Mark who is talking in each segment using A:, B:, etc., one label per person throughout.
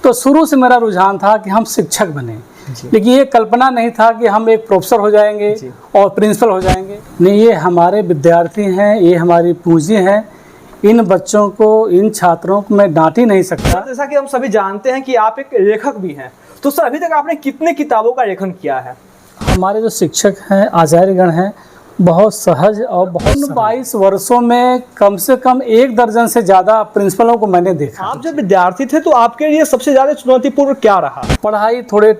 A: तो शुरू से मेरा रुझान था कि हम शिक्षक बने, लेकिन ये कल्पना नहीं था कि हम एक प्रोफेसर हो जाएंगे और प्रिंसिपल हो जाएंगे। नहीं, ये हमारे विद्यार्थी हैं, ये हमारी पूंजी हैं। इन बच्चों को, इन छात्रों को मैं डांट ही नहीं सकता।
B: जैसा कि हम सभी जानते हैं कि आप एक लेखक भी हैं, तो सर अभी तक आपने कितने किताबों का लेखन किया है?
A: हमारे जो शिक्षक हैं, आचार्यगण हैं, बहुत सहज और बहुत 22 वर्षों में कम से कम 1 दर्जन से ज़्यादा प्रिंसिपलों को मैंने देखा।
B: आप जब विद्यार्थी थे तो आपके लिए सबसे ज़्यादा चुनौतीपूर्ण क्या रहा?
A: पढ़ाई थोड़े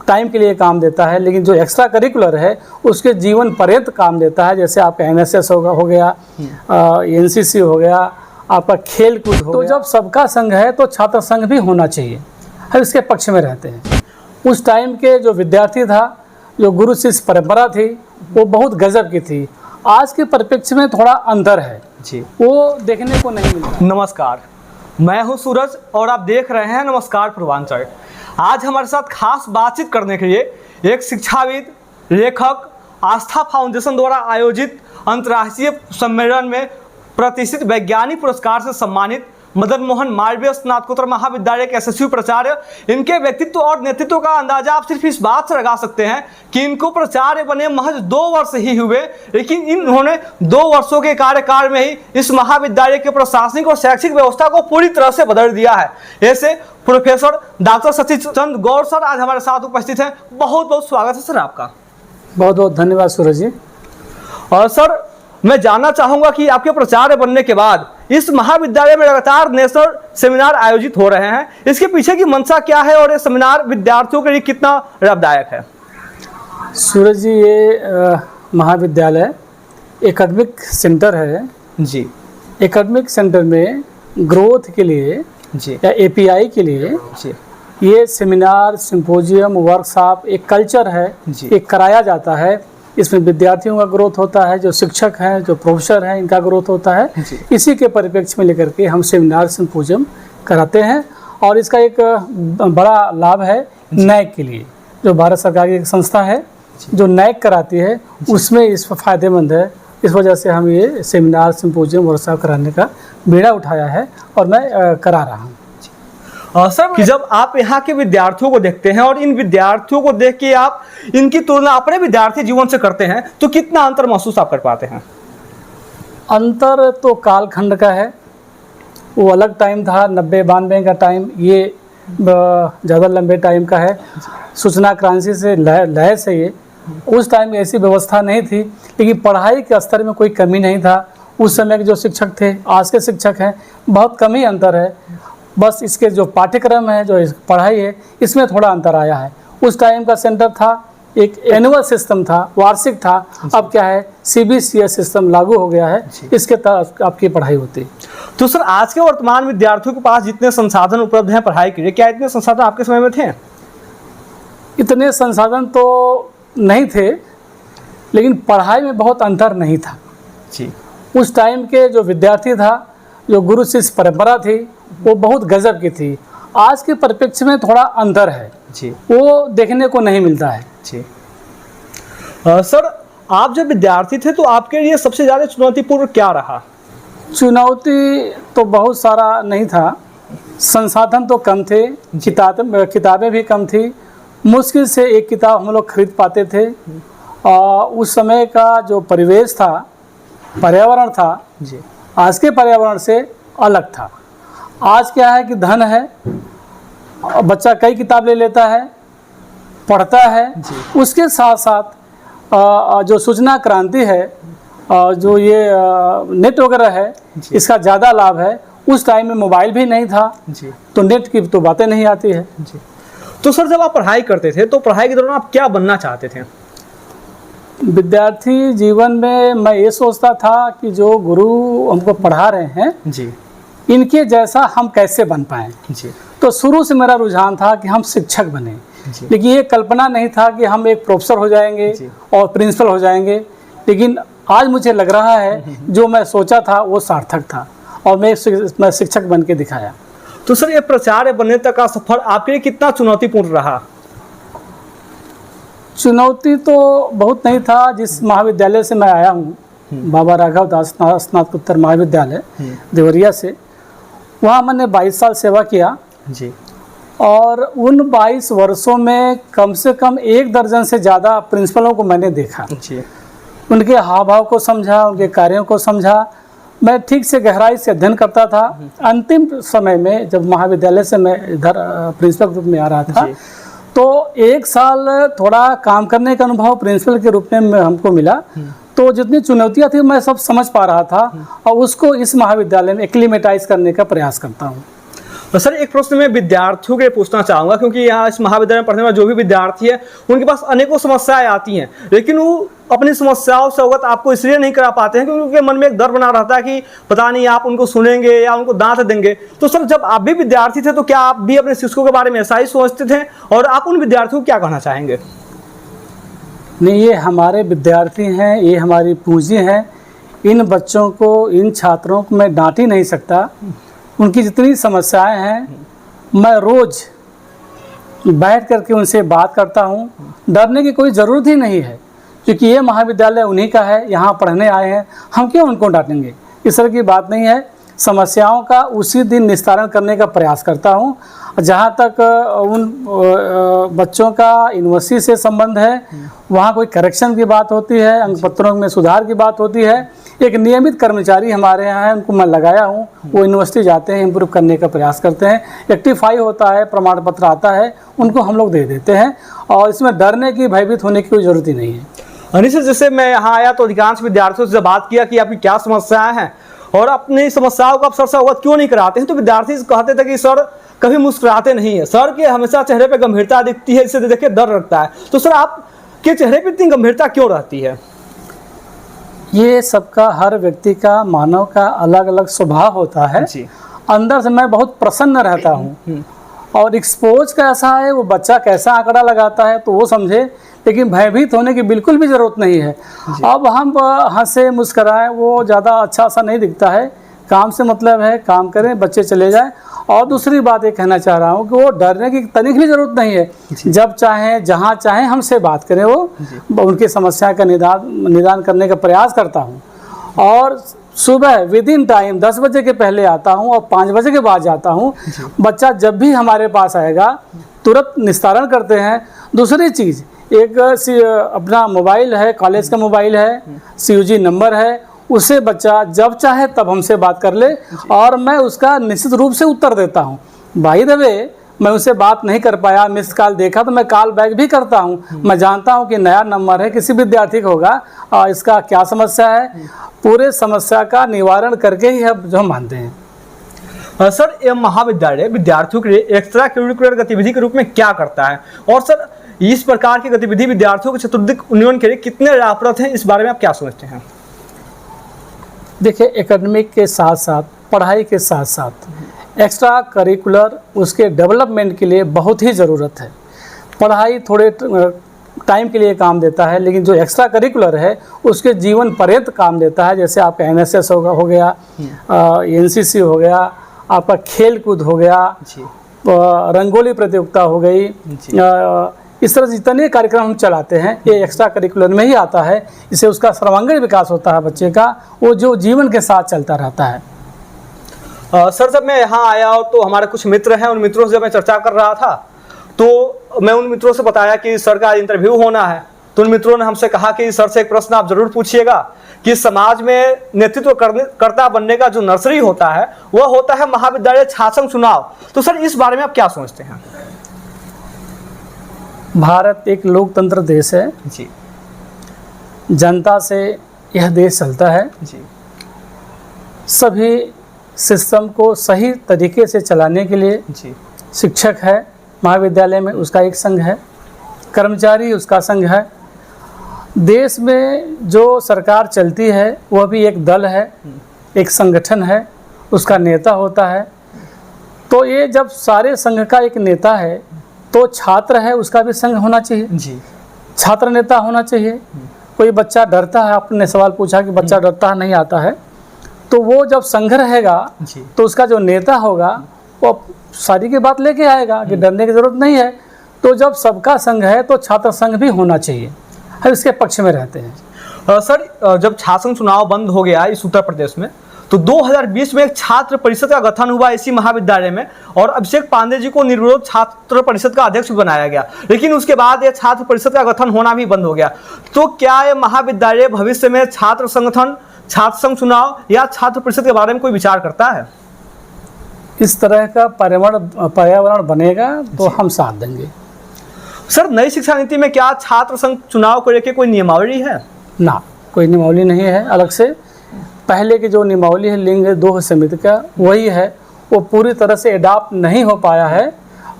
A: टाइम के लिए काम देता है, लेकिन जो एक्स्ट्रा करिकुलर है उसके जीवन पर्यंत काम देता है। जैसे आपका NSS हो गया, NCC हो गया, आपका खेल कूद हो गया। तो जब सबका संघ है तो छात्र संघ भी होना चाहिए, हम इसके पक्ष में रहते हैं। उस टाइम के जो विद्यार्थी था, जो गुरु शिष्य परंपरा थी, वो बहुत गजब की थी। आज के परिप्रेक्ष्य में थोड़ा अंतर है
B: जी,
A: वो देखने को नहीं मिलता।
B: नमस्कार, मैं हूं सूरज और आप देख रहे हैं नमस्कार पूर्वांचल। आज हमारे साथ खास बातचीत करने के लिए एक शिक्षाविद, लेखक, आस्था फाउंडेशन द्वारा आयोजित अंतर्राष्ट्रीय सम्मेलन में प्रतिष्ठित वैज्ञानिक पुरस्कार से सम्मानित मदन मोहन मालवीय स्नातकोत्तर महाविद्यालय के यशस्वी प्राचार्य। इनके व्यक्तित्व और नेतृत्व का अंदाजा आप सिर्फ इस बात से लगा सकते हैं कि इनको प्राचार्य बने महज 2 वर्ष ही हुए, लेकिन इन्होंने 2 वर्षों के कार्यकाल में ही इस महाविद्यालय के प्रशासनिक और शैक्षिक व्यवस्था को पूरी तरह से बदल दिया है। ऐसे प्रोफेसर डॉक्टर सतीश चंद्र गौर सर आज हमारे साथ उपस्थित हैं। बहुत बहुत स्वागत है सर आपका।
A: बहुत बहुत धन्यवाद सूरज जी।
B: और सर मैं जानना चाहूँगा कि आपके प्राचार्य बनने के बाद इस महाविद्यालय में लगातार नेशनल सेमिनार आयोजित हो रहे हैं, इसके पीछे की मंशा क्या है और ये सेमिनार विद्यार्थियों के लिए कितना लाभदायक है?
A: सूरज जी, ये महाविद्यालय एकेडमिक सेंटर है
B: जी।
A: एकेडमिक सेंटर में ग्रोथ के लिए
B: जी
A: या API के लिए
B: जी
A: ये सेमिनार, सिंपोजियम, वर्कशॉप एक कल्चर है, एक कराया जाता है। इसमें विद्यार्थियों का ग्रोथ होता है, जो शिक्षक हैं, जो प्रोफेसर हैं, इनका ग्रोथ होता है। इसी के परिप्रेक्ष्य में लेकर के हम सेमिनार, सिंपोजियम कराते हैं। और इसका एक बड़ा लाभ है NAAC के लिए, जो भारत सरकार की एक संस्था है जो NAAC कराती है, उसमें इस फायदेमंद है। इस वजह से हम ये सेमिनार, सिंपोजियम, वर्कशॉप कराने का बीड़ा उठाया है और मैं करा रहा हूँ।
B: सर कि जब आप यहाँ के विद्यार्थियों को देखते हैं और इन विद्यार्थियों को देख के आप इनकी तुलना अपने विद्यार्थी जीवन से करते हैं, तो कितना अंतर महसूस आप कर पाते हैं?
A: अंतर तो कालखंड का है। वो अलग टाइम था, 90-92 का टाइम, ये ज़्यादा लंबे टाइम का है। सूचना क्रांति से लहर से ये उस टाइम ऐसी व्यवस्था नहीं थी, लेकिन पढ़ाई के स्तर में कोई कमी नहीं था। उस समय के जो शिक्षक थे, आज के शिक्षक हैं, बहुत कम ही अंतर है। बस इसके जो पाठ्यक्रम है, जो पढ़ाई है, इसमें थोड़ा अंतर आया है। उस टाइम का सेंटर था, एक एनुअल सिस्टम था, वार्षिक था। अब क्या है, CBCS सिस्टम लागू हो गया है, इसके तहत आपकी पढ़ाई होती है।
B: तो सर आज के वर्तमान विद्यार्थियों के पास जितने संसाधन उपलब्ध हैं पढ़ाई के लिए, क्या इतने संसाधन आपके समय में थे?
A: इतने संसाधन तो नहीं थे, लेकिन पढ़ाई में बहुत अंतर नहीं था
B: जी।
A: उस टाइम के जो विद्यार्थी था, जो गुरु शिष्य परंपरा थी, वो बहुत गजब की थी। आज के परिप्रेक्ष्य में थोड़ा अंतर है
B: जी,
A: वो देखने को नहीं मिलता है
B: जी। सर आप जब विद्यार्थी थे तो आपके लिए सबसे ज़्यादा चुनौतीपूर्ण क्या रहा?
A: चुनौती तो बहुत सारा नहीं था। संसाधन तो कम थे, किताबें भी कम थी। मुश्किल से एक किताब हम लोग खरीद पाते थे। उस समय का जो परिवेश था, पर्यावरण था
B: जी,
A: आज के पर्यावरण से अलग था। आज क्या है कि धन है, बच्चा कई किताब ले लेता है, पढ़ता है। उसके साथ साथ जो सूचना क्रांति है, जो ये नेट वगैरह है, इसका ज़्यादा लाभ है। उस टाइम में मोबाइल भी नहीं था
B: जी,
A: तो नेट की तो बातें नहीं आती है
B: जी। तो सर जब आप पढ़ाई करते थे तो पढ़ाई के दौरान आप क्या बनना चाहते थे?
A: विद्यार्थी जीवन में मैं ये सोचता था कि जो गुरु हमको पढ़ा रहे हैं
B: जी,
A: इनके जैसा हम कैसे बन पाएँ।
B: जी।
A: तो शुरू से मेरा रुझान था कि हम शिक्षक बने, लेकिन ये कल्पना नहीं था कि हम एक प्रोफेसर हो जाएंगे और प्रिंसिपल हो जाएंगे। लेकिन आज मुझे लग रहा है जो मैं सोचा था वो सार्थक था और मैं शिक्षक बन के दिखाया।
B: तो सर ये प्राचार्य बनने तक का सफर आपके लिए कितना चुनौतीपूर्ण रहा?
A: चुनौती तो बहुत नहीं था। जिस महाविद्यालय से मैं आया हूँ, बाबा राघव दास स्नातकोत्तर महाविद्यालय देवरिया से, वहाँ मैंने 22 साल सेवा किया
B: जी।
A: और उन 22 वर्षों में कम से कम 1 दर्जन से ज़्यादा प्रिंसिपलों को मैंने देखा।
B: जी।
A: उनके हाव भाव को समझा, उनके कार्यों को समझा, मैं ठीक से गहराई से अध्ययन करता था। अंतिम समय में जब महाविद्यालय से मैं इधर प्रिंसिपल के रूप में आ रहा था, तो 1 साल थोड़ा काम करने का अनुभव प्रिंसिपल के रूप में हमको मिला। तो जितनी चुनौतियां थी मैं सब समझ पा रहा था और उसको इस महाविद्यालय में एक्लीमेटाइज करने का प्रयास करता हूँ।
B: तो सर एक प्रश्न मैं विद्यार्थियों के लिए पूछना चाहूँगा, क्योंकि यहाँ इस महाविद्यालय में पढ़ने वाले जो भी विद्यार्थी है उनके पास अनेकों समस्याएं आती हैं, लेकिन वो अपनी समस्याओं से अवगत आपको इसलिए नहीं करा पाते हैं क्योंकि उनके मन में एक डर बना रहता है कि पता नहीं आप उनको सुनेंगे या उनको डांट देंगे। तो सर जब आप भी विद्यार्थी थे तो क्या आप भी अपने शिक्षकों के बारे में ऐसा ही सोचते थे, और आप उन विद्यार्थियों को क्या कहना चाहेंगे?
A: नहीं, ये हमारे विद्यार्थी हैं, ये हमारी पूंजी हैं। इन बच्चों को, इन छात्रों को मैं डांट ही नहीं सकता। उनकी जितनी समस्याएं हैं मैं रोज़ बैठ करके उनसे बात करता हूं। डरने की कोई ज़रूरत ही नहीं है, क्योंकि ये महाविद्यालय उन्हीं का है, यहाँ पढ़ने आए हैं, हम क्यों उनको डांटेंगे? इस तरह की बात नहीं है। समस्याओं का उसी दिन निस्तारण करने का प्रयास करता हूँ। जहाँ तक उन बच्चों का यूनिवर्सिटी से संबंध है, वहाँ कोई करेक्शन की बात होती है, अंक पत्रों में सुधार की बात होती है, एक नियमित कर्मचारी हमारे यहाँ है, उनको मैं लगाया हूँ, वो यूनिवर्सिटी जाते हैं, इम्प्रूव करने का प्रयास करते हैं, रेक्टिफाई होता है, प्रमाण पत्र आता है, उनको हम लोग दे देते हैं। और इसमें डरने की, भयभीत होने की कोई ज़रूरत ही नहीं है।
B: अनिल सर, जैसे मैं यहाँ आया तो अधिकांश विद्यार्थियों से बात किया कि आपकी क्या समस्याएं हैं और अपनी समस्याओं को आप सर से अवगत क्यों नहीं कराते हैं, तो विद्यार्थी कहते थे कि सर कभी मुस्कुराते नहीं है, सर के हमेशा चेहरे पे गंभीरता दिखती है, इसे देख के डर लगता है। तो सर आपके चेहरे पे इतनी गंभीरता क्यों रहती है?
A: ये सबका, हर व्यक्ति का, मानव का अलग अलग स्वभाव होता है
B: जी।
A: अंदर से मैं बहुत प्रसन्न रहता हूँ, और एक्सपोज कैसा है, वो बच्चा कैसा आंकड़ा लगाता है तो वो समझे, लेकिन भयभीत होने की बिल्कुल भी ज़रूरत नहीं है। अब हम हंसे मुस्कराएं, वो ज़्यादा अच्छा सा नहीं दिखता है। काम से मतलब है, काम करें, बच्चे चले जाएं। और दूसरी बात ये कहना चाह रहा हूँ कि वो डरने की तनिक भी ज़रूरत नहीं है। जब चाहें, जहाँ चाहें हमसे बात करें, वो उनकी समस्या का निदान करने का प्रयास करता हूँ। और सुबह विदिन टाइम 10 बजे के पहले आता हूँ और 5 बजे के बाद जाता हूँ। बच्चा जब भी हमारे पास आएगा तुरंत निस्तारण करते हैं। दूसरी चीज़, एक अपना मोबाइल है, कॉलेज का मोबाइल है, CUG नंबर है, उससे बच्चा जब चाहे तब हमसे बात कर ले और मैं उसका निश्चित रूप से उत्तर देता हूँ। बाय द वे, मैं उससे बात नहीं कर पाया, मिस्ड कॉल देखा तो मैं कॉल बैक भी करता हूँ। मैं जानता हूँ कि नया नंबर है, किसी विद्यार्थी का होगा, इसका क्या समस्या है, पूरे समस्या का निवारण करके ही जो हम मानते हैं।
B: सर ये महाविद्यालय विद्यार्थियों के लिए एक्स्ट्रा करिकुलर गतिविधि के रूप में क्या करता है, और सर इस प्रकार की गतिविधि विद्यार्थियों के चतुर्दिक उन्नयन के लिए कितने लाभप्रद हैं, इस बारे में आप क्या सोचते हैं?
A: देखिए, एकेडमिक के साथ साथ, पढ़ाई के साथ साथ एक्स्ट्रा करिकुलर उसके डेवलपमेंट के लिए बहुत ही ज़रूरत है। पढ़ाई थोड़े टाइम के लिए काम देता है, लेकिन जो एक्स्ट्रा करिकुलर है उसके जीवन पर्यंत काम देता है। जैसे आपका NSS हो गया, NCC हो गया, आपका खेल कूद हो गया, रंगोली प्रतियोगिता हो गई, इस तरह से जितने कार्यक्रम हम चलाते हैं ये एक्स्ट्रा करिकुलर में ही आता है। इससे उसका सर्वांगीण विकास होता है बच्चे का, वो जो जीवन के साथ चलता रहता है।
B: सर जब मैं यहाँ आया तो हमारे कुछ मित्र हैं, उन मित्रों से जब मैं चर्चा कर रहा था तो मैं उन मित्रों से बताया कि सर का इंटरव्यू होना है, तो उन मित्रों ने हमसे कहा कि सर से एक प्रश्न आप जरूर पूछिएगा कि समाज में नेतृत्व कर्ता बनने का जो नर्सरी होता है वह होता है महाविद्यालय छात्र संघ चुनाव। तो सर इस बारे में आप क्या सोचते हैं?
A: भारत एक लोकतंत्र देश है
B: जी।
A: जनता से यह देश चलता है
B: जी।
A: सभी सिस्टम को सही तरीके से चलाने के लिए
B: जी।
A: शिक्षक है, महाविद्यालय में उसका एक संघ है, कर्मचारी उसका संघ है, देश में जो सरकार चलती है वह भी एक दल है, एक संगठन है, उसका नेता होता है। तो ये जब सारे संघ का एक नेता है तो छात्र है, उसका भी संघ होना चाहिए
B: जी।
A: छात्र नेता होना चाहिए। कोई बच्चा डरता है, आपने सवाल पूछा कि बच्चा डरता है, नहीं आता है, तो वो जब संघ रहेगा तो उसका जो नेता होगा वो सारी की बात लेके आएगा कि डरने की ज़रूरत नहीं है। तो जब सबका संघ है तो छात्र संघ भी होना चाहिए, हम इसके पक्ष में रहते हैं।
B: सर जब छात्र संघ चुनाव बंद हो गया इस उत्तर प्रदेश में, तो 2020 में एक छात्र परिषद का गठन हुआ इसी महाविद्यालय में और अभिषेक पांडे जी को निर्विरोध छात्र परिषद का अध्यक्ष बनाया गया, लेकिन उसके बाद ये छात्र परिषद का गठन होना भी बंद हो गया। तो क्या ये महाविद्यालय भविष्य में छात्र संगठन, छात्र संघ चुनाव या छात्र परिषद के बारे में कोई विचार करता है?
A: इस तरह का पर्यावरण बनेगा तो हम साथ देंगे।
B: सर, नई शिक्षा नीति में क्या छात्र संघ चुनाव को लेकर कोई नियमावली है?
A: ना, कोई नियमावली नहीं है अलग से। पहले की जो नियमावली है लिंग दोह समिति का, वही है। वो पूरी तरह से एडाप्ट नहीं हो पाया है,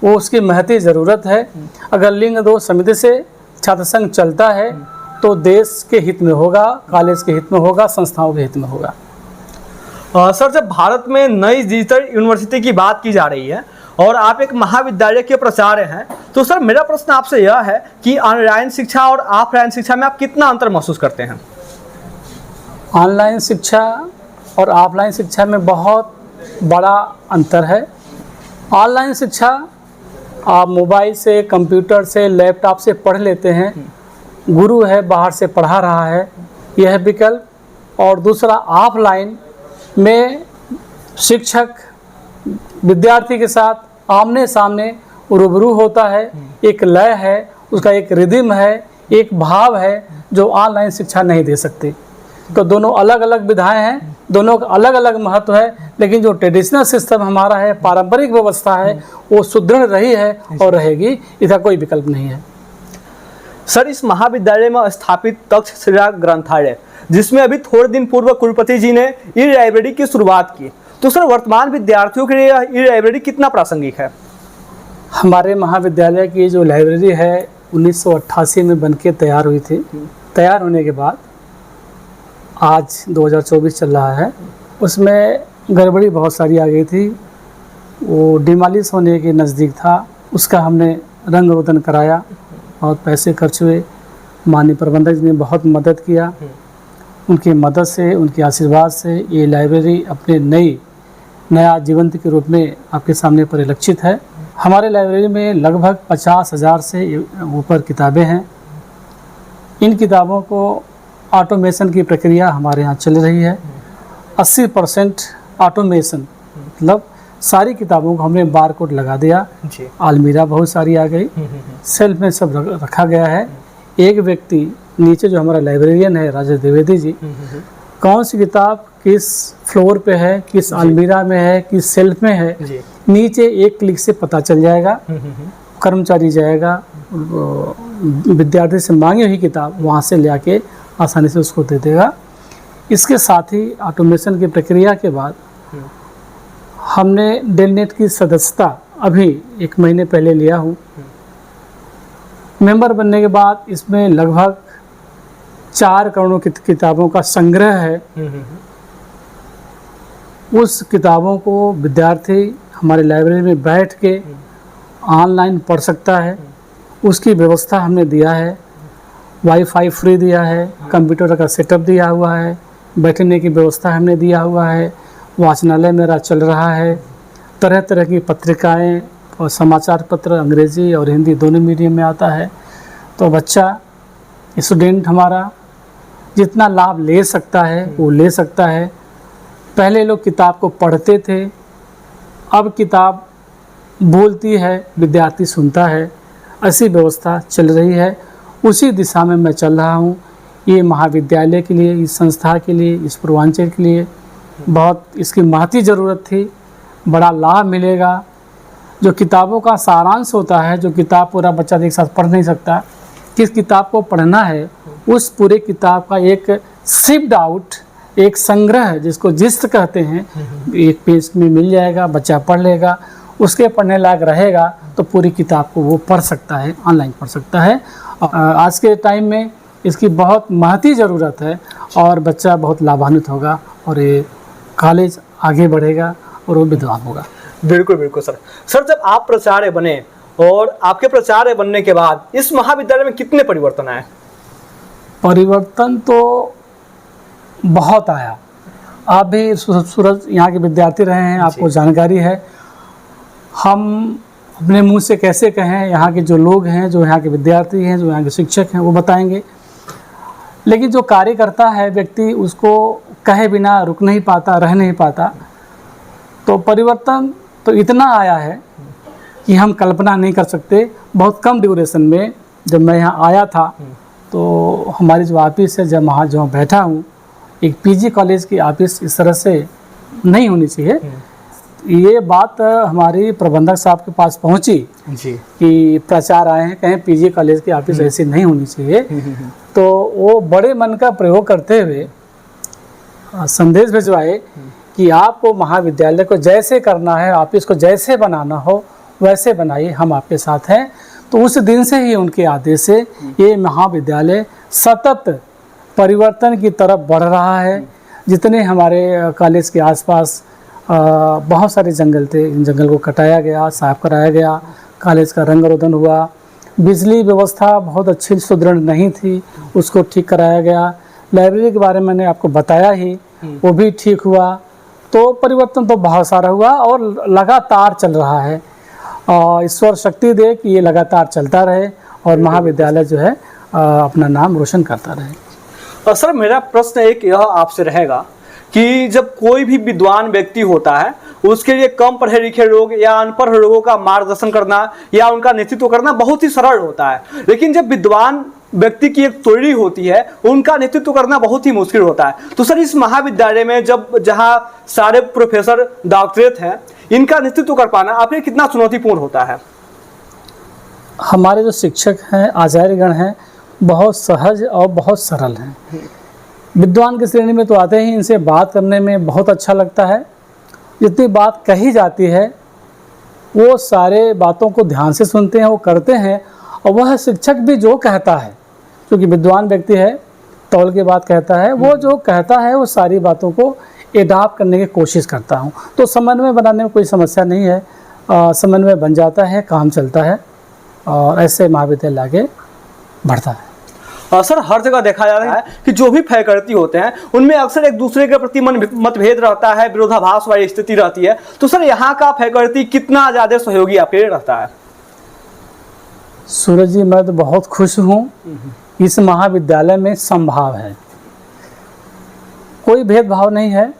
A: वो उसकी महती ज़रूरत है। अगर लिंग दोह समिति से छात्र संघ चलता है तो देश के हित में होगा, कॉलेज के हित में होगा, संस्थाओं के हित में होगा।
B: सर, जब भारत में नई डिजिटल यूनिवर्सिटी की बात की जा रही है और आप एक महाविद्यालय के प्राचार्य हैं, तो सर मेरा प्रश्न आपसे यह है कि ऑनलाइन शिक्षा और ऑफलाइन शिक्षा में आप कितना अंतर महसूस करते हैं?
A: ऑनलाइन शिक्षा और ऑफलाइन शिक्षा में बहुत बड़ा अंतर है। ऑनलाइन शिक्षा आप मोबाइल से, कंप्यूटर से, लैपटॉप से पढ़ लेते हैं, गुरु है बाहर से पढ़ा रहा है, यह विकल्प। और दूसरा, ऑफलाइन में शिक्षक विद्यार्थी के साथ आमने सामने रूबरू होता है, एक लय है, उसका एक रिदम है, एक भाव है जो ऑनलाइन शिक्षा नहीं दे सकती। तो दोनों अलग अलग विधाएं हैं, दोनों का अलग अलग महत्व है, लेकिन जो ट्रेडिशनल सिस्टम हमारा है, पारंपरिक व्यवस्था है, वो सुदृढ़ रही है और रहेगी, इसका कोई विकल्प नहीं है।
B: सर, इस महाविद्यालय में स्थापित तक्षशिला ग्रंथालय, जिसमें अभी थोड़े दिन पूर्व कुलपति जी ने ई लाइब्रेरी की शुरुआत की, तो सर वर्तमान विद्यार्थियों के लिए ई लाइब्रेरी कितना प्रासंगिक है?
A: हमारे महाविद्यालय की जो लाइब्रेरी है 1988 में बनके तैयार हुई थी। तैयार होने के बाद आज 2024 चल रहा है, उसमें गड़बड़ी बहुत सारी आ गई थी। वो डिमालिश होने के नज़दीक था, उसका हमने रंग रोदन कराया और पैसे खर्च हुए। माननीय प्रबंधक जी ने बहुत मदद किया, उनकी मदद से, उनके आशीर्वाद से ये लाइब्रेरी अपने नया जीवंत के रूप में आपके सामने परिलक्षित है। हमारे लाइब्रेरी में लगभग 50,000 से ऊपर किताबें हैं। इन किताबों को ऑटोमेशन की प्रक्रिया हमारे यहाँ चल रही है। 80% ऑटोमेशन, मतलब सारी किताबों को हमने बार कोड लगा दिया जी। अलमीरा बहुत सारी आ गई, सेल्फ में सब रखा गया है। एक व्यक्ति नीचे जो हमारा लाइब्रेरियन है राजेश द्विवेदी जी, कौन सी किताब किस फ्लोर पे है, किस अलमीरा में है, किस सेल्फ में है, नीचे एक क्लिक से पता चल जाएगा। कर्मचारी जाएगा, विद्यार्थी से मांगी हुई किताब वहाँ से ले आके आसानी से उसको दे देगा। इसके साथ ही ऑटोमेशन की प्रक्रिया के बाद हमने डेलनेट की सदस्यता अभी 1 महीने पहले लिया हूँ। मेंबर बनने के बाद इसमें लगभग 4 करोड़ की किताबों का संग्रह है। उस किताबों को विद्यार्थी हमारे लाइब्रेरी में बैठ के ऑनलाइन पढ़ सकता है, उसकी व्यवस्था हमने दिया है। वाईफाई फ्री दिया है, कंप्यूटर का सेटअप दिया हुआ है, बैठने की व्यवस्था हमने दिया हुआ है। वाचनालय मेरा चल रहा है, तरह तरह की पत्रिकाएं और समाचार पत्र अंग्रेज़ी और हिंदी दोनों मीडियम में आता है। तो बच्चा, स्टूडेंट हमारा जितना लाभ ले सकता है वो ले सकता है। पहले लोग किताब को पढ़ते थे, अब किताब बोलती है, विद्यार्थी सुनता है। ऐसी व्यवस्था चल रही है, उसी दिशा में मैं चल रहा हूँ। ये महाविद्यालय के लिए, इस संस्था के लिए, इस पूर्वांचल के लिए बहुत इसकी महती ज़रूरत थी। बड़ा लाभ मिलेगा। जो किताबों का सारांश होता है, जो किताब पूरा बच्चा एक साथ पढ़ नहीं सकता, किस किताब को पढ़ना है, उस पूरे किताब का एक सिप्ड आउट, एक संग्रह जिसको जिस्त कहते हैं, एक पेज में मिल जाएगा, बच्चा पढ़ लेगा, उसके पढ़ने लायक रहेगा तो पूरी किताब को वो पढ़ सकता है, ऑनलाइन पढ़ सकता है। आज के टाइम में इसकी बहुत महती ज़रूरत है और बच्चा बहुत लाभान्वित होगा और ये कॉलेज आगे बढ़ेगा और वो विद्वान होगा।
B: बिल्कुल बिल्कुल सर। सर, जब आप प्राचार्य बने और आपके प्राचार्य बनने के बाद इस महाविद्यालय में कितने परिवर्तन आए?
A: परिवर्तन तो बहुत आया। आप भी सूरज यहाँ के विद्यार्थी रहे हैं, आपको जानकारी है। हम अपने मुंह से कैसे कहें, यहाँ के जो लोग हैं, जो यहाँ के विद्यार्थी हैं, जो यहाँ के शिक्षक हैं, वो बताएंगे। लेकिन जो कार्य करता है व्यक्ति उसको कहे बिना रुक नहीं पाता, रह नहीं पाता। तो परिवर्तन तो इतना आया है कि हम कल्पना नहीं कर सकते। बहुत कम ड्यूरेशन में जब मैं यहाँ आया था तो हमारी जो ऑफिस है, जब वहाँ जो बैठा हूँ, एक पीजी कॉलेज की ऑफिस इस तरह से नहीं होनी चाहिए। ये बात हमारी प्रबंधक साहब के पास पहुँची
B: जी
A: कि प्रचार आए हैं, कहीं पीजी कॉलेज की ऑफिस ऐसी नहीं होनी चाहिए। तो वो बड़े मन का प्रयोग करते हुए संदेश भिजवाए कि आपको महाविद्यालय को जैसे करना है, ऑफिस को जैसे बनाना हो वैसे बनाइए, हम आपके साथ हैं। तो उस दिन से ही उनके आदेश से ये महाविद्यालय सतत परिवर्तन की तरफ बढ़ रहा है। जितने हमारे कॉलेज के आसपास बहुत सारे जंगल थे, इन जंगल को कटाया गया, साफ कराया गया, कॉलेज का रंग रोगन हुआ। बिजली व्यवस्था बहुत अच्छी सुदृढ़ नहीं थी, उसको ठीक कराया गया। लाइब्रेरी के बारे में मैंने आपको बताया ही, वो भी ठीक हुआ। तो परिवर्तन तो बहुत सारा हुआ और लगातार चल रहा है। ईश्वर शक्ति दे कि ये लगातार चलता रहे और महाविद्यालय जो है अपना नाम रोशन करता रहे।
B: सर, मेरा प्रश्न एक यह आपसे रहेगा कि जब कोई भी विद्वान व्यक्ति होता है उसके लिए कम पढ़े लिखे लोग या अनपढ़ लोगों का मार्गदर्शन करना या उनका नेतृत्व करना बहुत ही सरल होता है, लेकिन जब विद्वान व्यक्ति की एक टोली होती है उनका नेतृत्व करना बहुत ही मुश्किल होता है। तो सर, इस महाविद्यालय में जहाँ सारे प्रोफेसर डॉक्टरेट हैं, इनका नेतृत्व कर पाना आपके कितना चुनौतीपूर्ण होता है?
A: हमारे जो शिक्षक हैं, आचार्यगण हैं, बहुत सहज और बहुत सरल हैं। विद्वान की श्रेणी में तो आते ही इनसे बात करने में बहुत अच्छा लगता है। जितनी बात कही जाती है वो सारे बातों को ध्यान से सुनते हैं, वो करते हैं। और वह शिक्षक भी जो कहता है, क्योंकि विद्वान व्यक्ति है, तौल के बात कहता है, वो जो कहता है वो सारी बातों को एडाप्ट करने की कोशिश करता हूँ। तो समन्वय बनाने में कोई समस्या नहीं है, समन्वय बन जाता है, काम चलता है और ऐसे महाविद्यालय आगे बढ़ता है।
B: सर, हर जगह देखा जा रहा है कि जो भी फैकल्टी होते हैं उनमें अक्सर एक दूसरे के प्रति मतभेद रहता है, विरोधाभास वाली स्थिति रहती है। तो सर, यहाँ का फैकल्टी कितना ज़्यादा सहयोगी आपके लिए रहता है?
A: सूरज जी, मैं तो बहुत खुश हूँ। इस महाविद्यालय में समभाव है, कोई भेदभाव नहीं है।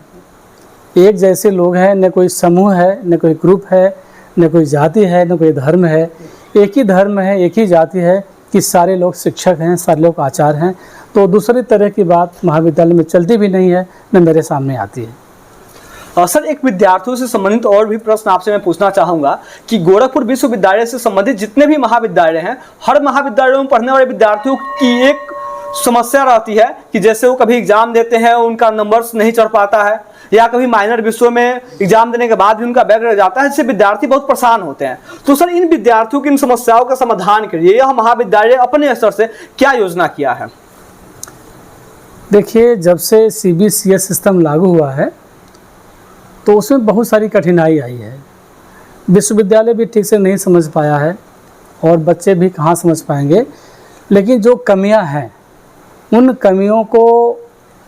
A: एक जैसे लोग हैं, न कोई समूह है, न कोई ग्रुप है, न कोई जाति है, न कोई धर्म है। एक ही धर्म है, एक ही जाति है कि सारे लोग शिक्षक हैं, सारे लोग आचार्य हैं। तो दूसरी तरह की बात महाविद्यालय में चलती भी नहीं है, न मेरे सामने आती है।
B: सर, एक विद्यार्थियों से संबंधित और भी प्रश्न आपसे मैं पूछना चाहूँगा कि गोरखपुर विश्वविद्यालय से संबंधित जितने भी महाविद्यालय हैं, हर महाविद्यालयों में पढ़ने वाले विद्यार्थियों की एक समस्या रहती है कि जैसे वो कभी एग्जाम देते हैं, उनका नंबर्स नहीं चढ़ पाता है, या कभी माइनर विषयों में एग्जाम देने के बाद भी उनका बैक रह जाता है, जिससे विद्यार्थी बहुत परेशान होते हैं। तो सर, इन विद्यार्थियों की इन समस्याओं का समाधान के लिए यह महाविद्यालय अपने स्तर से क्या योजना किया है?
A: देखिए, जब से CBCS सिस्टम लागू हुआ है तो उसमें बहुत सारी कठिनाई आई है। विश्वविद्यालय भी ठीक से नहीं समझ पाया है और बच्चे भी कहाँ समझ पाएंगे। लेकिन जो कमियां हैं उन कमियों को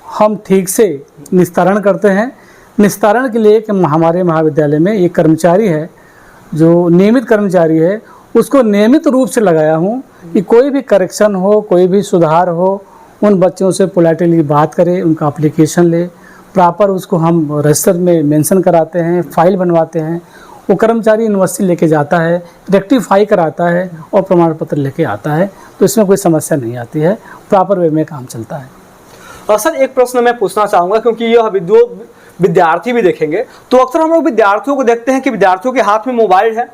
A: हम ठीक से निस्तारण करते हैं। निस्तारण के लिए कि हमारे महाविद्यालय में एक कर्मचारी है जो नियमित कर्मचारी है, उसको नियमित रूप से लगाया हूँ कि कोई भी करेक्शन हो, कोई भी सुधार हो, उन बच्चों से पोलाइटली बात करें, उनका एप्लीकेशन ले, प्रॉपर उसको हम रजिस्टर में मेंशन कराते हैं, फाइल बनवाते हैं। वो कर्मचारी यूनिवर्सिटी लेके जाता है, रेक्टिफाई कराता है और प्रमाण पत्र लेके आता है। तो इसमें कोई समस्या नहीं आती है, प्रॉपर वे में काम चलता है।
B: सर, एक प्रश्न मैं पूछना चाहूँगा, क्योंकि यह विद्यार्थी भी देखेंगे तो अक्सर हम लोग विद्यार्थियों को देखते हैं कि विद्यार्थियों के हाथ में मोबाइल है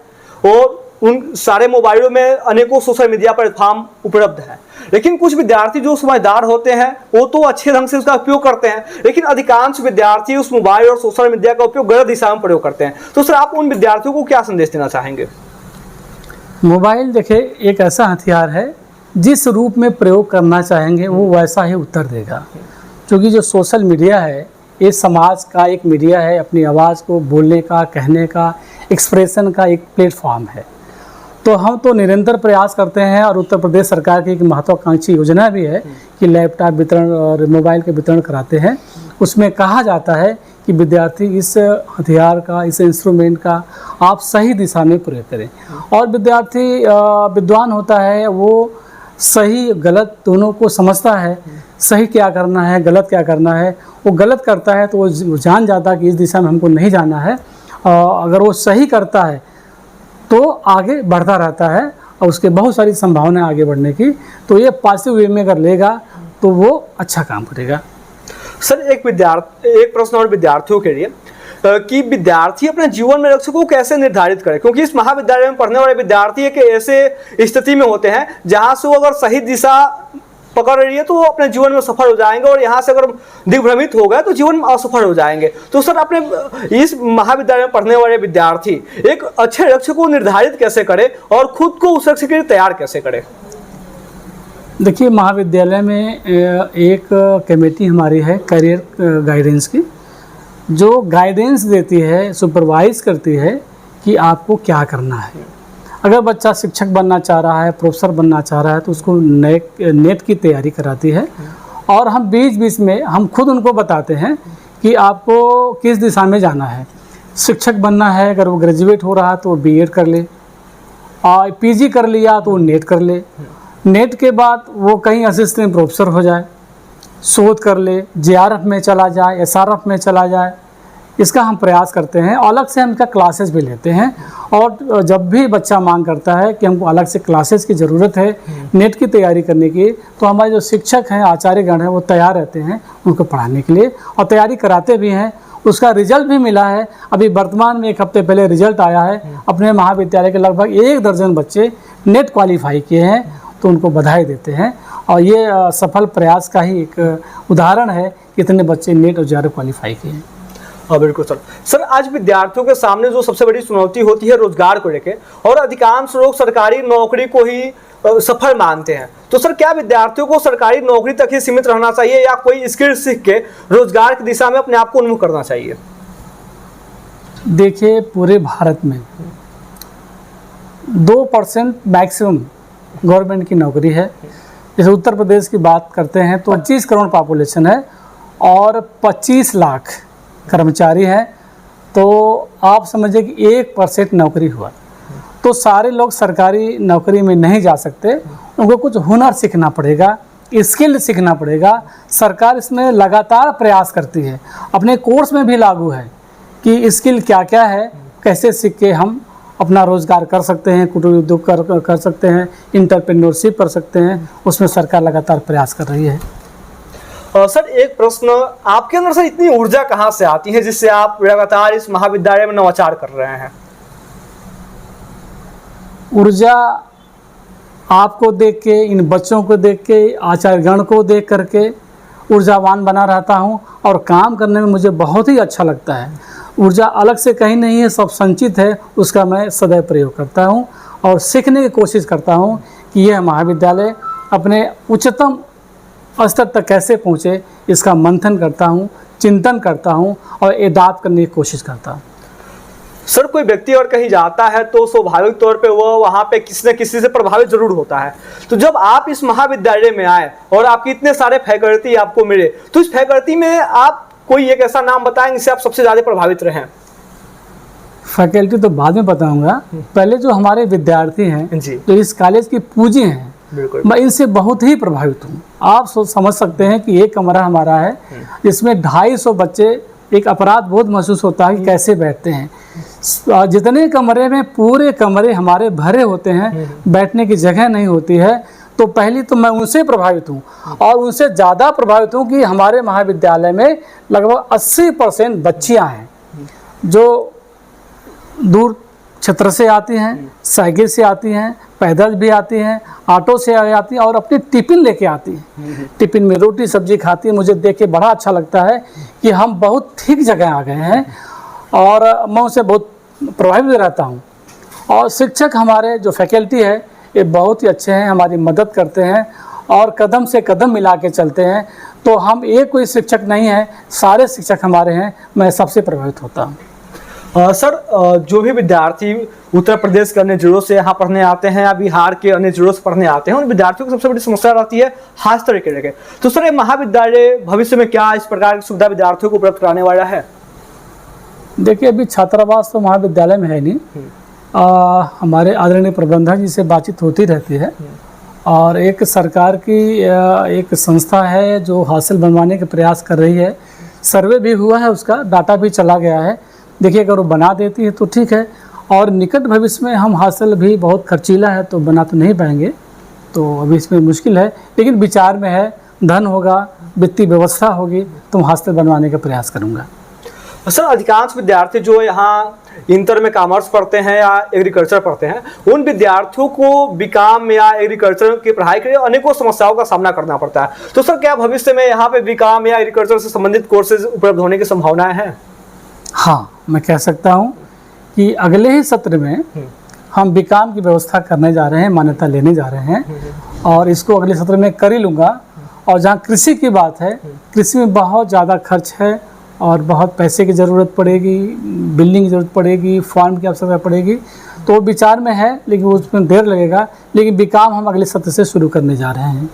B: और उन सारे मोबाइलों में अनेकों सोशल मीडिया प्लेटफॉर्म उपलब्ध हैं। लेकिन कुछ विद्यार्थी जो समझदार होते हैं वो तो अच्छे ढंग से उसका उपयोग करते हैं, लेकिन अधिकांश विद्यार्थी उस मोबाइल और सोशल मीडिया का उपयोग गलत दिशा में प्रयोग करते हैं। तो सर, आप उन विद्यार्थियों को क्या संदेश देना चाहेंगे?
A: मोबाइल देखिए एक ऐसा हथियार है, जिस रूप में प्रयोग करना चाहेंगे वो वैसा ही उत्तर देगा। क्योंकि जो सोशल मीडिया है ये समाज का एक मीडिया है, अपनी आवाज़ को बोलने का, कहने का, एक्सप्रेशन का एक प्लेटफॉर्म है। तो हम तो निरंतर प्रयास करते हैं और उत्तर प्रदेश सरकार की एक महत्वाकांक्षी योजना भी है कि लैपटॉप वितरण और मोबाइल के वितरण कराते हैं। उसमें कहा जाता है कि विद्यार्थी इस हथियार का, इस इंस्ट्रूमेंट का आप सही दिशा में प्रयोग करें। और विद्यार्थी विद्वान होता है, वो सही गलत दोनों को समझता है, सही क्या करना है गलत क्या करना है। वो गलत करता है तो वो जान जाता है कि इस दिशा में हमको नहीं जाना है, और अगर वो सही करता है तो आगे बढ़ता रहता है और उसके बहुत सारी संभावनाएं आगे बढ़ने की। तो ये पॉजिटिव वे में अगर लेगा तो वो अच्छा काम करेगा।
B: सर एक प्रश्न और विद्यार्थियों के लिए कि विद्यार्थी अपने जीवन में लक्ष्य को कैसे निर्धारित करे, क्योंकि इस महाविद्यालय में पढ़ने वाले विद्यार्थी एक ऐसे स्थिति में होते हैं जहां से वो अगर सही दिशा पकड़ रही है तो वो अपने जीवन में सफल हो जाएंगे, और यहाँ से अगर दिग्भ्रमित हो गए तो जीवन में असफल हो जाएंगे। तो सर अपने इस महाविद्यालय में पढ़ने वाले विद्यार्थी एक अच्छे लक्ष्य को निर्धारित कैसे करे और खुद को उस लक्ष्य के लिए तैयार कैसे करे?
A: देखिए, महाविद्यालय में एक कमेटी हमारी है करियर गाइडेंस की, जो गाइडेंस देती है, सुपरवाइज करती है कि आपको क्या करना है। अगर बच्चा शिक्षक बनना चाह रहा है, प्रोफेसर बनना चाह रहा है तो उसको नेट की तैयारी कराती है, और हम बीच बीच में हम खुद उनको बताते हैं कि आपको किस दिशा में जाना है। शिक्षक बनना है, अगर वो ग्रेजुएट हो रहा है तो वो बीएड कर ले, और पीजी कर लिया तो वो नेट कर ले, नेट के बाद वो कहीं असिस्टेंट प्रोफेसर हो जाए, शोध कर ले, जेआरएफ में चला जाए, एसआरएफ में चला जाए। इसका हम प्रयास करते हैं। अलग से हम इनका क्लासेस भी लेते हैं, और जब भी बच्चा मांग करता है कि हमको अलग से क्लासेस की ज़रूरत है नेट की तैयारी करने की, तो हमारे जो शिक्षक हैं, आचार्यगण हैं, वो तैयार रहते हैं उनको पढ़ाने के लिए, और तैयारी कराते भी हैं। उसका रिजल्ट भी मिला है। अभी वर्तमान में 1 हफ्ते पहले रिजल्ट आया है। अपने महाविद्यालय के लगभग 1 दर्जन बच्चे नेट क्वालिफाई किए हैं, तो उनको बधाई देते हैं। और ये सफल प्रयास का ही एक उदाहरण है कि इतने बच्चे नेट और जेआरएफ क्वालिफाई किए हैं।
B: हाँ बिल्कुल सर। सर आज विद्यार्थियों के सामने जो सबसे बड़ी चुनौती होती है रोजगार को लेकर, और अधिकांश लोग सरकारी नौकरी को ही सफल मानते हैं, तो सर क्या विद्यार्थियों को सरकारी नौकरी तक ही सीमित रहना चाहिए या कोई स्किल सीख के रोजगार की दिशा में अपने आप को उन्मुख करना चाहिए?
A: देखिए, पूरे भारत में 2% मैक्सिमम गवर्नमेंट की नौकरी है। जैसे उत्तर प्रदेश की बात करते हैं तो 25 करोड़ पॉपुलेशन है और 25 लाख कर्मचारी हैं, तो आप समझिए कि 1% नौकरी हुआ। तो सारे लोग सरकारी नौकरी में नहीं जा सकते, उनको कुछ हुनर सीखना पड़ेगा, स्किल सीखना पड़ेगा। सरकार इसमें लगातार प्रयास करती है, अपने कोर्स में भी लागू है कि स्किल क्या क्या है, कैसे सीख के हम अपना रोजगार कर सकते हैं, कुटीर उद्योग कर सकते हैं, इंटरप्रेन्योरशिप कर सकते हैं। उसमें सरकार लगातार प्रयास कर रही है।
B: सर एक प्रश्न, आपके अंदर सर इतनी ऊर्जा कहाँ से आती है जिससे आप लगातार इस महाविद्यालय में नवाचार कर रहे हैं?
A: ऊर्जा आपको देख के, इन बच्चों को देख के, आचार्यगण को देख करके ऊर्जावान बना रहता हूँ, और काम करने में मुझे बहुत ही अच्छा लगता है। ऊर्जा अलग से कहीं नहीं है, सब संचित है, उसका मैं सदैव प्रयोग करता हूँ और सीखने की कोशिश करता हूँ कि यह महाविद्यालय अपने उच्चतम स्तर तक कैसे पहुँचे। इसका मंथन करता हूँ, चिंतन करता हूँ और एडाप्ट करने की कोशिश करता हूँ।
B: सर कोई व्यक्ति और कहीं जाता है तो स्वाभाविक तौर पे वह वहाँ पे किसी न किसी से प्रभावित जरूर होता है। तो जब आप इस महाविद्यालय में आए और आपके इतने सारे फैकल्टी आपको मिले, तो इस फैकल्टी में आप कोई एक ऐसा नाम बताएंगे जिससे आप सबसे ज़्यादा प्रभावित रहे?
A: फैकल्टी तो बाद में बताऊंगा, पहले जो हमारे विद्यार्थी हैं
B: जी,
A: जो इस कॉलेज की पूंजी हैं,
B: बिल्कुल
A: मैं इनसे बहुत ही प्रभावित हूँ। आप समझ सकते हैं कि एक कमरा हमारा है जिसमें 250 बच्चे, एक अपराध बोध महसूस होता है कि कैसे बैठते हैं। जितने कमरे में, पूरे कमरे हमारे भरे होते हैं, बैठने की जगह नहीं होती है। तो पहली तो मैं उनसे प्रभावित हूँ, और उनसे ज़्यादा प्रभावित हूँ कि हमारे महाविद्यालय में लगभग 80% बच्चियाँ हैं जो दूर क्षेत्र से आती हैं, साइकिल से आती हैं, पैदल भी आती हैं, ऑटो से आती हैं और अपनी टिफ़िन लेके आती हैं। टिफ़िन में रोटी सब्जी खाती हैं। मुझे देख के बड़ा अच्छा लगता है कि हम बहुत ठीक जगह आ गए हैं, और मैं उनसे बहुत प्रभावित रहता हूँ। और शिक्षक हमारे जो फैकल्टी है ये बहुत ही अच्छे हैं, हमारी मदद करते हैं और कदम से कदम मिला के चलते हैं। तो हम एक कोई शिक्षक नहीं है, सारे शिक्षक हमारे हैं। मैं सबसे प्रभावित होता हूँ।
B: सर जो भी विद्यार्थी उत्तर प्रदेश के अन्य जिलों से यहाँ पढ़ने आते हैं या बिहार के अन्य जिलों से पढ़ने आते हैं, उन विद्यार्थियों की सबसे बड़ी समस्या रहती है खास तरीके लेके। तो सर ये महाविद्यालय भविष्य में क्या इस प्रकार की सुविधा विद्यार्थियों को उपलब्ध कराने वाला है?
A: देखिए, अभी छात्रावास तो महाविद्यालय में है नहीं। हमारे आदरणीय प्रबंधक जी से बातचीत होती रहती है, और एक सरकार की एक संस्था है जो हासिल बनवाने के प्रयास कर रही है। सर्वे भी हुआ है, उसका डाटा भी चला गया है। देखिए अगर वो बना देती है तो ठीक है, और निकट भविष्य में हम हासिल भी बहुत खर्चीला है तो बना तो नहीं पाएंगे, तो अभी इसमें मुश्किल है, लेकिन विचार में है। धन होगा, वित्तीय व्यवस्था होगी तो हासिल बनवाने का प्रयास करूँगा।
B: सर अधिकांश विद्यार्थी जो यहाँ इंटर में कॉमर्स पढ़ते हैं या एग्रीकल्चर पढ़ते हैं, उन विद्यार्थियों को बीकॉम या एग्रीकल्चर की पढ़ाई के लिए अनेकों समस्याओं का सामना करना पड़ता है। तो सर क्या भविष्य में यहाँ पे बीकॉम या एग्रीकल्चर से संबंधित कोर्सेज उपलब्ध होने की संभावनाएं हैं?
A: हाँ, मैं कह सकता हूँ कि अगले ही सत्र में हम बीकॉम की व्यवस्था करने जा रहे हैं, मान्यता लेने जा रहे हैं, और इसको अगले सत्र में कर ही लूँगा। और जहाँ कृषि की बात है, कृषि में बहुत ज़्यादा खर्च है और बहुत पैसे की ज़रूरत पड़ेगी, बिल्डिंग की ज़रूरत पड़ेगी, फार्म की आवश्यकता पड़ेगी, तो विचार में है, लेकिन उसमें देर लगेगा। लेकिन बीकॉम हम अगले सत्र से शुरू करने जा रहे हैं।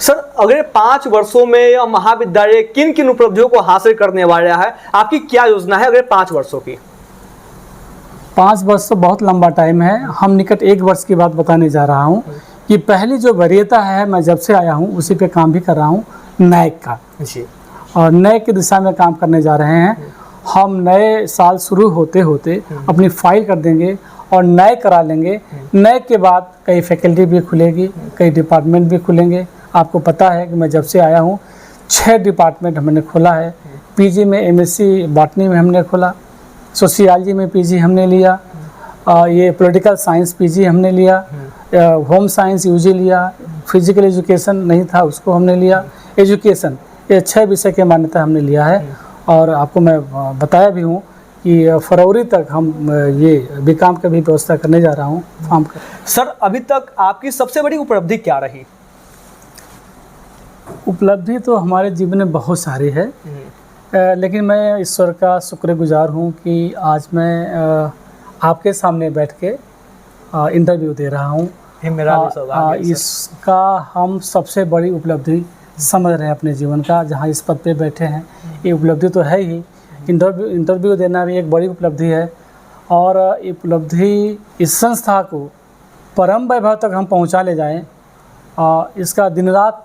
B: सर अगले 5 वर्षों में यह महाविद्यालय किन किन उपलब्धियों को हासिल करने वाला है? आपकी क्या योजना है अगले 5 वर्षों की?
A: 5 वर्ष तो बहुत लंबा टाइम है। हम निकट 1 वर्ष की बात बताने जा रहा हूँ कि पहली जो वरीयता है, मैं जब से आया हूँ उसी पे काम भी कर रहा हूँ, नैक का
B: जी,
A: और नए की दिशा में काम करने जा रहे हैं। हम नए साल शुरू होते होते अपनी फाइल कर देंगे और नए करा लेंगे। नए के बाद कई फैकल्टी भी खुलेगी, कई डिपार्टमेंट भी खुलेंगे। आपको पता है कि मैं जब से आया हूँ 6 डिपार्टमेंट हमने खोला है। पीजी में एमएससी बॉटनी में हमने खोला, सोशियोलॉजी में पीजी हमने लिया, ये पॉलिटिकल साइंस पीजी हमने लिया, होम साइंस यूजी लिया, फिजिकल एजुकेशन नहीं था उसको हमने लिया, एजुकेशन, ये 6 विषय की मान्यता हमने लिया है। और आपको मैं बताया भी हूँ कि फरवरी तक हम ये बीकॉम का भी व्यवस्था करने जा रहा हूँ फॉर्म का।
B: सर अभी तक आपकी सबसे बड़ी उपलब्धि क्या रही?
A: उपलब्धि तो हमारे जीवन में बहुत सारी है, लेकिन मैं ईश्वर का शुक्रगुजार हूँ कि आज मैं आपके सामने बैठ के इंटरव्यू दे रहा हूँ।
B: मेरा भी सौभाग्य है सर।
A: इसका हम सबसे बड़ी उपलब्धि समझ रहे हैं अपने जीवन का, जहाँ इस पद पे बैठे हैं। ये उपलब्धि तो है ही, इंटरव्यू देना भी एक बड़ी उपलब्धि है, और उपलब्धि इस संस्था को परम वैभव तक हम पहुँचा ले जाएं, इसका दिन रात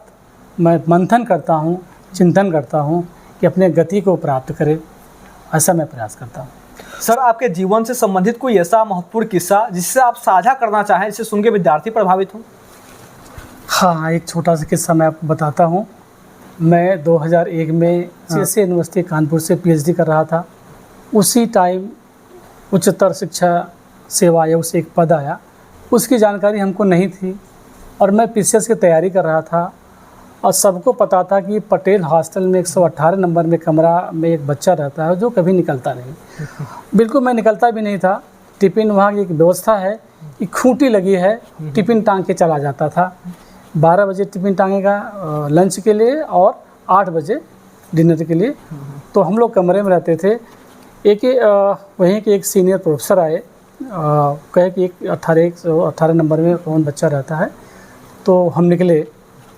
A: मैं मंथन करता हूँ, चिंतन करता हूँ कि अपने गति को प्राप्त करें, ऐसा मैं प्रयास करता हूँ।
B: सर आपके जीवन से संबंधित कोई ऐसा महत्वपूर्ण किस्सा जिससे आप साझा करना चाहें, जिससे सुन के विद्यार्थी प्रभावित हों?
A: हाँ, एक छोटा सा किस्सा मैं आपको बताता हूँ। मैं 2001 में सीएसए यूनिवर्सिटी कानपुर से पीएचडी कर रहा था। उसी टाइम उच्चतर शिक्षा सेवा आयोग से एक पद आया, उसकी जानकारी हमको नहीं थी, और मैं पीसीएस की तैयारी कर रहा था। और सबको पता था कि पटेल हॉस्टल में 118 नंबर में कमरा में एक बच्चा रहता है जो कभी निकलता नहीं। बिल्कुल मैं निकलता भी नहीं था। टिफ़िन, वहाँ की एक व्यवस्था है कि खूंटी लगी है, टिफ़िन टांग के चला जाता था। 12 बजे टिफ़िन टांगेगा लंच के लिए और 8 बजे डिनर के लिए। तो हम लोग कमरे में रहते थे। वहीं के एक सीनियर प्रोफेसर आए, कहे कि एक 118 नंबर में कौन बच्चा रहता है। तो हम निकले,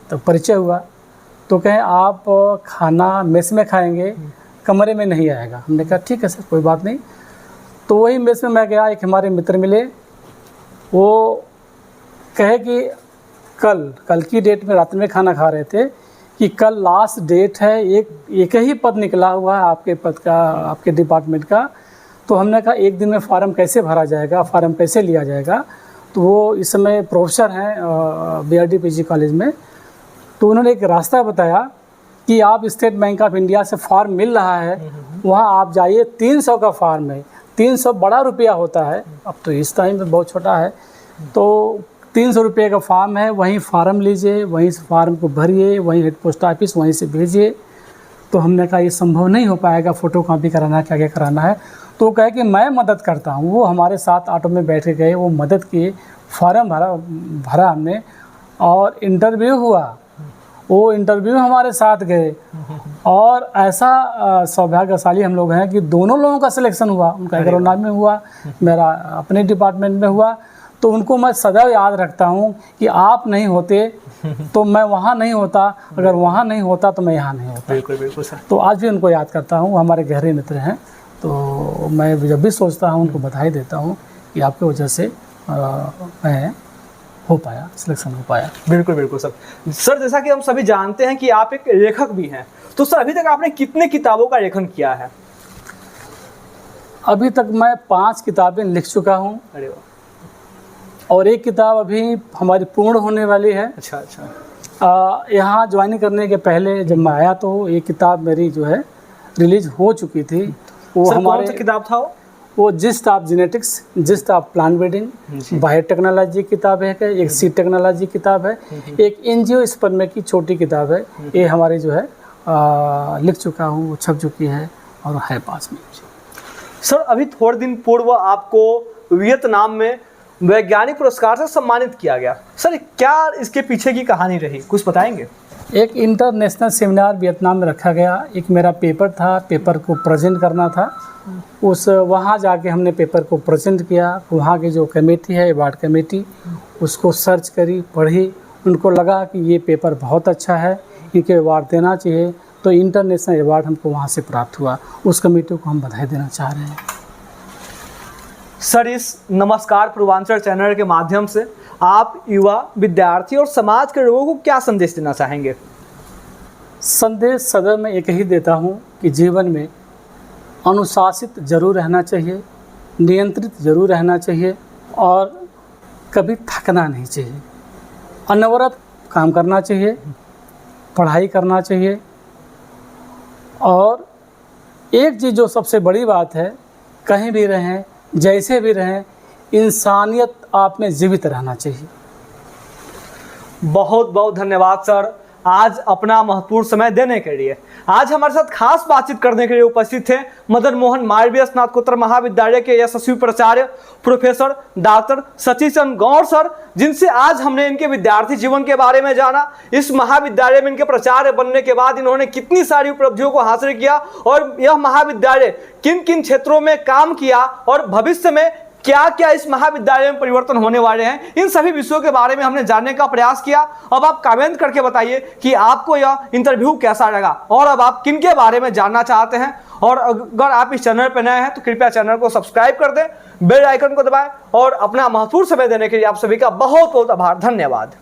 A: तब परिचय हुआ। तो कहें आप खाना मेस में खाएंगे, कमरे में नहीं आएगा। हमने कहा ठीक है सर, कोई बात नहीं। तो वही मेस में मैं गया, एक हमारे मित्र मिले, वो कहे कि कल की डेट में रात में खाना खा रहे थे कि कल लास्ट डेट है, एक ही पद निकला हुआ है आपके पद का, आपके डिपार्टमेंट का। तो हमने कहा एक दिन में फार्म कैसे भरा जाएगा, फार्म कैसे लिया जाएगा। तो वो इस समय प्रोफेसर हैं बीआरडी पीजी कॉलेज में। तो उन्होंने एक रास्ता बताया कि आप स्टेट बैंक ऑफ इंडिया से फार्म मिल रहा है, वहाँ आप जाइए, 300 का फार्म है। 300 बड़ा रुपया होता है, अब तो इस टाइम में बहुत छोटा है। तो 300 रुपये का फार्म है, वहीं फार्म लीजिए, वहीं से फार्म को भरिए, वहीं हेड पोस्ट ऑफिस, वहीं से भेजिए। तो हमने कहा ये संभव नहीं हो पाएगा, फ़ोटो कॉपी कराना है, क्या क्या कराना है। तो कहे कि मैं मदद करता हूँ। वो हमारे साथ ऑटो में बैठ के गए, वो मदद किए, फार्म भरा हमने, और इंटरव्यू हुआ। वो इंटरव्यू हमारे साथ गए, और ऐसा सौभाग्यशाली हम लोग हैं कि दोनों लोगों का सिलेक्शन हुआ। उनका एग्रोनॉमी में हुआ, मेरा अपने डिपार्टमेंट में हुआ। तो उनको मैं सदैव याद रखता हूँ कि आप नहीं होते तो मैं वहाँ नहीं होता, अगर वहाँ नहीं होता तो मैं यहाँ नहीं होता।
B: बिल्कुल बिल्कुल सर।
A: तो आज भी उनको याद करता हूँ, हमारे गहरे मित्र हैं। तो मैं जब भी सोचता हूँ उनको बधाई देता हूँ कि आपकी वजह से मैं हो पाया, सिलेक्शन हो पाया।
B: बिल्कुल बिल्कुल सर। सर जैसा कि हम सभी जानते हैं कि आप एक लेखक भी हैं, तो सर अभी तक आपने कितने किताबों का लेखन किया है?
A: अभी तक मैं 5 किताबें लिख चुका हूँ
B: अरे वाह,
A: और एक किताब अभी हमारी पूर्ण होने वाली है।
B: अच्छा अच्छा।
A: यहाँ ज्वाइनिंग करने के पहले जब मैं आया तो ये किताब मेरी जो है रिलीज हो चुकी थी। वो
B: सर कौन
A: हमारे
B: सा किताब था
A: वो gist of genetics, gist of plant breeding, biotechnology किताब है, एक सीड टेक्नोलॉजी किताब है, एक एनजीओ स्पर्म की छोटी किताब है। ये हमारी जो है लिख चुका हूँ, वो छप चुकी है और है पास में।
B: सर अभी थोड़े दिन पूर्व आपको वियतनाम में वैज्ञानिक पुरस्कार से सम्मानित किया गया। सर क्या इसके पीछे की कहानी रही, कुछ बताएंगे?
A: एक इंटरनेशनल सेमिनार वियतनाम में रखा गया। एक मेरा पेपर था, पेपर को प्रेजेंट करना था। वहाँ जाके हमने पेपर को प्रेजेंट किया। वहाँ की जो कमेटी है, अवार्ड कमेटी, उसको सर्च करी, पढ़ी, उनको लगा कि ये पेपर बहुत अच्छा है, इनके अवार्ड देना चाहिए। तो इंटरनेशनल अवार्ड हमको वहाँ से प्राप्त हुआ। उस कमेटी को हम बधाई देना चाह रहे हैं।
B: सर इस नमस्कार पूर्वांचल चैनल के माध्यम से आप युवा, विद्यार्थी और समाज के लोगों को क्या संदेश देना चाहेंगे?
A: संदेश सदैव मैं एक ही देता हूँ कि जीवन में अनुशासित जरूर रहना चाहिए, नियंत्रित जरूर रहना चाहिए और कभी थकना नहीं चाहिए। अनवरत काम करना चाहिए, पढ़ाई करना चाहिए। और एक चीज़ जो सबसे बड़ी बात है, कहीं भी रहें, जैसे भी रहें, इंसानियत आप में जीवित रहना चाहिए।
B: बहुत बहुत धन्यवाद सर, आज अपना महत्वपूर्ण समय देने के लिए। आज हमारे साथ खास बातचीत करने के लिए उपस्थित थे मदन मोहन मालवीय स्नातकोत्तर महाविद्यालय के यशस्वी प्राचार्य professor doctor Satish Chandra Gaur sir, जिनसे आज हमने इनके विद्यार्थी जीवन के बारे में जाना। इस महाविद्यालय में इनके प्राचार्य बनने के बाद इन्होंने कितनी सारी उपलब्धियों को हासिल किया और यह महाविद्यालय किन किन क्षेत्रों में काम किया और भविष्य में क्या क्या इस महाविद्यालय में परिवर्तन होने वाले हैं, इन सभी विषयों के बारे में हमने जानने का प्रयास किया। अब आप कमेंट करके बताइए कि आपको यह इंटरव्यू कैसा लगा और अब आप किन के बारे में जानना चाहते हैं। और अगर आप इस चैनल पर नए हैं तो कृपया चैनल को सब्सक्राइब कर दें, बेल आइकन को दबाएं और अपना महत्वपूर्ण समय देने के लिए आप सभी का बहुत बहुत आभार, धन्यवाद।